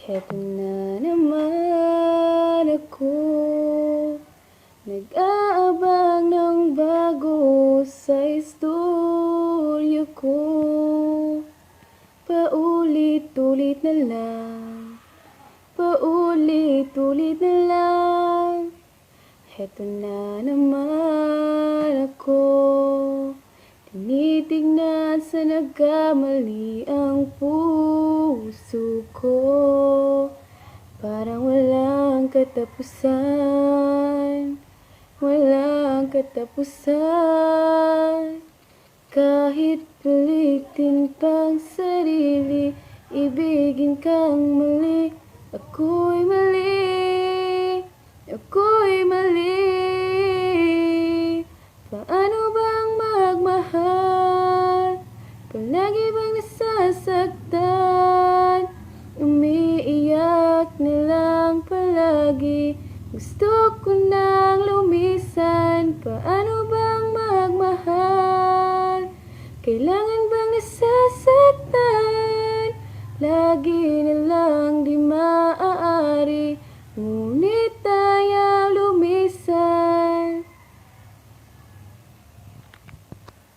Heto na naman ako, nag-aabang ng bago sa istorya ko. Paulit-ulit na lang, paulit-ulit na lang. Heto na naman ako, tinitignan sa nagkamali ang puso ko. Parang walang katapusan, walang katapusan. Kahit pilitin pang sarili, ibigin kang mali. Ako'y mali, ako'y mali. Paano bang magmahal? Palagi bang nasasaktan? Umiiyak na lang palagi. Gusto ko nang lumisan. Paano bang magmahal? Kailangan bang nasasaktan? Lagi na lang di